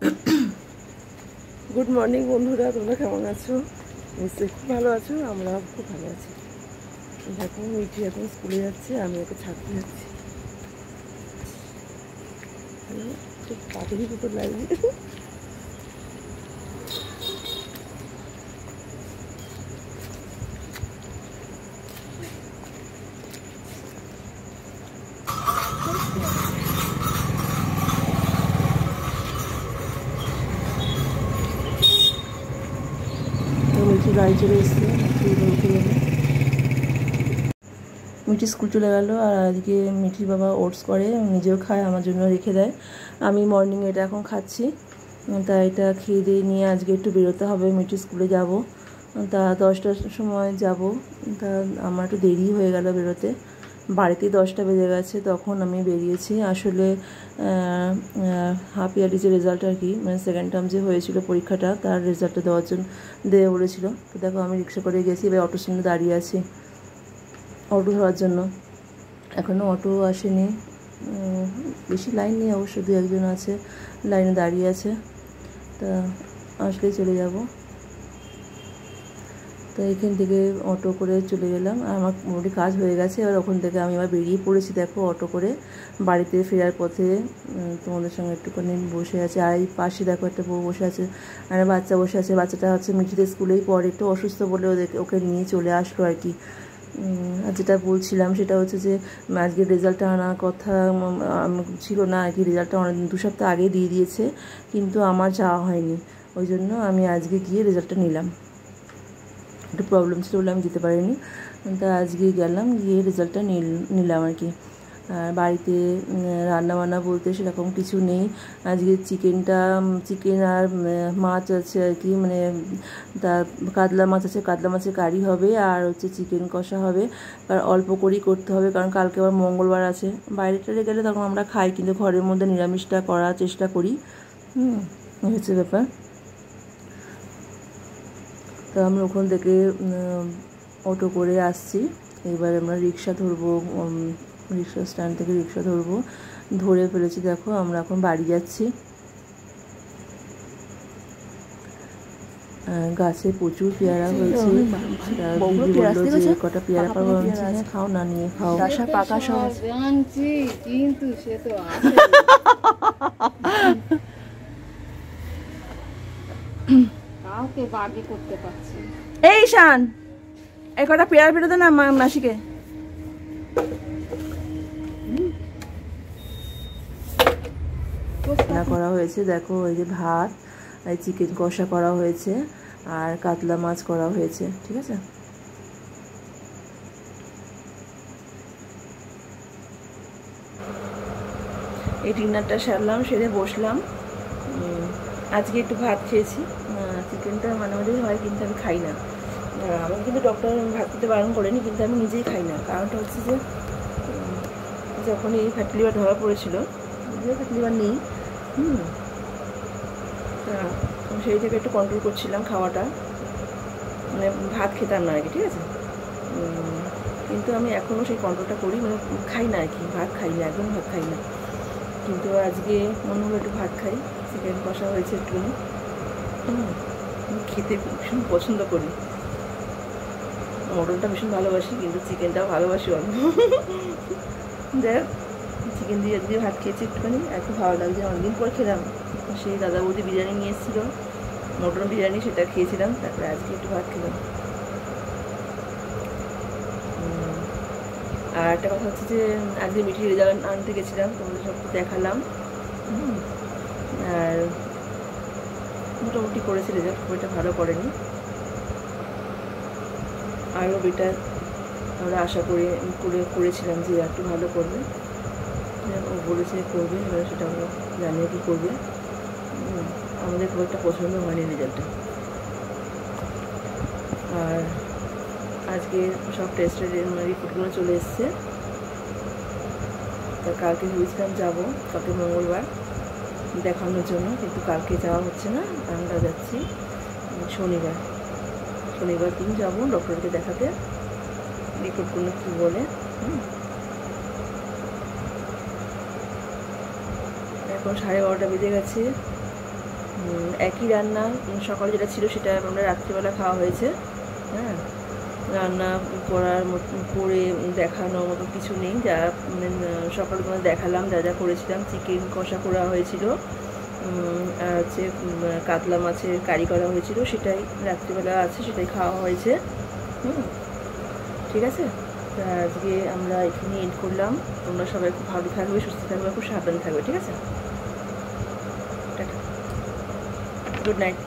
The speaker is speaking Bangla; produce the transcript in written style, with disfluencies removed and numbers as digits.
গুড মর্নিং বন্ধুরা, তোমরা কেমন আছো? নিশ্চয়ই খুব ভালো আছো। আমরা খুব ভালো আছি। দেখো মিঠি এখন স্কুলে যাচ্ছে, আমি ওকে ছাড়তে যাচ্ছি। খুব পাখির মতো লাগবে। মিঠি গাড়ি চলে এসছে, মিঠি স্কুল চলে গেল। আর আজকে মিঠির বাবা ওটস করে, নিজেও খায়, আমার জন্য রেখে দেয়। আমি মর্নিংয়ে এটা এখন খাচ্ছি। তা এটা খেয়ে দিয়ে নিয়ে আজকে একটু বেরোতে হবে, মিঠি স্কুলে যাব। তা 10টার সময় যাব। তা আমার একটু দেরি হয়ে গেল বেরোতে, বাড়িতে 10টা বেজে গেছে তখন আমি বেরিয়েছি। আসলে হাফ ইয়ারলি যে রেজাল্ট আর কি, মানে সেকেন্ড টার্ম যে হয়েছিল পরীক্ষাটা, তার রেজাল্টটা দেওয়ার জন্য দেবে বলেছিল। তো দেখো আমি রিক্সা করে গেছি, এবার অটোর সামনে দাঁড়িয়ে আছি অটো ধরার জন্য। এখনও অটো আসেনি, বেশি লাইন নেই অবশ্য, 2-1জন আছে লাইনে দাঁড়িয়ে আছে। তা আসলেই চলে যাব। তো এখান থেকে অটো করে চলে গেলাম, আর আমার মোটামুটি কাজ হয়ে গেছে। এবার ওখান থেকে আমি আবার বেরিয়ে পড়েছি দেখো অটো করে। বাড়িতে ফেরার পথে তোমাদের সঙ্গে একটুখানি বসে আছে। আর এই পাশে দেখো একটা বউ বসে আছে, আর বাচ্চা বসে আছে। বাচ্চাটা হচ্ছে মিঠিতে স্কুলেই পড়ে, একটু অসুস্থ বলে ওকে নিয়ে চলে আসলো আর কি। আর যেটা বলছিলাম সেটা হচ্ছে যে আজকে রেজাল্টটা আনার কথা ছিল না আর কি। রেজাল্টটা অনেক 2 সপ্তাহ আগে দিয়ে দিয়েছে, কিন্তু আমার যাওয়া হয়নি। ওই জন্য আমি আজকে গিয়ে রেজাল্টটা নিলাম। একটু প্রবলেম ছিল বলে আমি যেতে পারিনি। তা আজকে গেলাম, গিয়ে রেজাল্টটা নিলাম আর কি। আর বাড়িতে রান্নাবান্না বলতে সেরকম কিছু নেই। আজকে চিকেন আর মাছ আছে আর কি, মানে তার কাতলা মাছ আছে, কাতলা মাছের কারি হবে, আর হচ্ছে চিকেন কষা হবে। আর অল্প করেই করতে হবে, কারণ কালকে আবার মঙ্গলবার আছে। বাইরে টাইরে গেলে তখন আমরা খাই, কিন্তু ঘরের মধ্যে নিরামিষটা করার চেষ্টা করি। হচ্ছে ব্যাপার। তো আমরা ওখান থেকে অটো করে আসছি। এবার আমরা রিক্সা ধরবো, রিক্সা স্ট্যান্ড থেকে রিক্সা ধরবো। ধরে ফেলেছি দেখো, আমরা এখন বাড়ি যাচ্ছি। গাছে প্রচুর পেয়ারা হয়েছে। যে কটা পেয়ারা পাবো, খাও না, নিয়ে খাও। পাকা সব কিন্তু সে তো কাউকে বাগে করতে পারছি। এই শান, এই কটা পেয়ারা ফেলে দে না মাসিকে। রান্না করা হয়েছে দেখো, এই যে ভাত, এই চিকেন কষা করা হয়েছে, আর কাতলা মাছ করা হয়েছে। ঠিক আছে, এই ডিনারটা সারলাম, সেরে বসলাম। আজকে একটু ভাত খেয়েছি। চিকেনটা মাঝে মাঝেই হয়, কিন্তু আমি খাই না। আমাকে কিন্তু ডক্টর ভাত খেতে বারণ করেনি, কিন্তু আমি নিজেই খাই না। কারণটা হচ্ছে যে যখন এই ফ্যাটি লিভার ধরা পড়েছিল, ফ্যাটি লিভার নেই, তা সেই থেকে একটু কন্ট্রোল করছিলাম খাওয়াটা, মানে ভাত খেতাম না আর কি। ঠিক আছে, কিন্তু আমি এখনও সেই কন্ট্রোলটা করি, মানে খাই না আর কি, ভাত খাই না, একদম ভাত খাই না। কিন্তু আজকে মনে হলো একটু ভাত খাই। চিকেন কষা হয়েছে একটুখানি। খেতে ভীষণ পছন্দ করি, মটনটা ভীষণ ভালোবাসি, কিন্তু চিকেনটাও ভালোবাসি অল্প। যাই হোক, চিকেন দিয়ে আজকে ভাত খেয়েছি একটুখানি, একটু ভালো লাগছে। অনেকদিন পর খেলাম। সেই দাদা বৌদি বিরিয়ানি নিয়ে এসেছিলো, মটন বিরিয়ানি, সেটা খেয়েছিলাম। তারপরে আজকে একটু ভাত খেলাম। আর একটা কথা হচ্ছে যে আজকে মিঠির রেজাল্ট আনতে গেছিলাম, তোমাদের সব দেখালাম। আর মোটামুটি করেছে রেজাল্ট, খুব একটা ভালো করেনি। আরও বেটার আমরা আশা করেছিলাম যে একটু ভালো করবে। ও বলেছে করবে, এবার সেটা আমরা জানিয়ে কি করবে। আমাদের খুব একটা পছন্দ হয়নি রেজাল্টটা। আর আজকে সব টেস্টের রিপোর্টগুলো চলে এসছে। তা কালকে ভেবেছিলাম যাবো, কালকে মঙ্গলবার, দেখানোর জন্য, কিন্তু কালকে যাওয়া হচ্ছে না। আমরা যাচ্ছি শনিবার দিন যাবো ডক্টরকে দেখাতে, রিপোর্টগুলো কী বলে। এখন 12:30 বেজে গেছে। একই রান্না সকালে যেটা ছিল সেটা আমরা রাত্রিবেলা খাওয়া হয়েছে। হ্যাঁ, রান্না করার মতো করে দেখানোর মতো কিছু নেই। যা সকালে তোমাদের দেখালাম, যা যা করেছিলাম। চিকেন কষা করা হয়েছিল, আর হচ্ছে কাতলা মাছের কারি করা হয়েছিল, সেটাই রাত্রিবেলা আছে, সেটাই খাওয়া হয়েছে। ঠিক আছে, তা আজকে আমরা এখানে এন্ড করলাম। তোমরা সবাই খুব ভালো থাকবে, সুস্থ থাকবে, খুব সাবধানে থাকবে। ঠিক আছে, টাটা, গুড নাইট।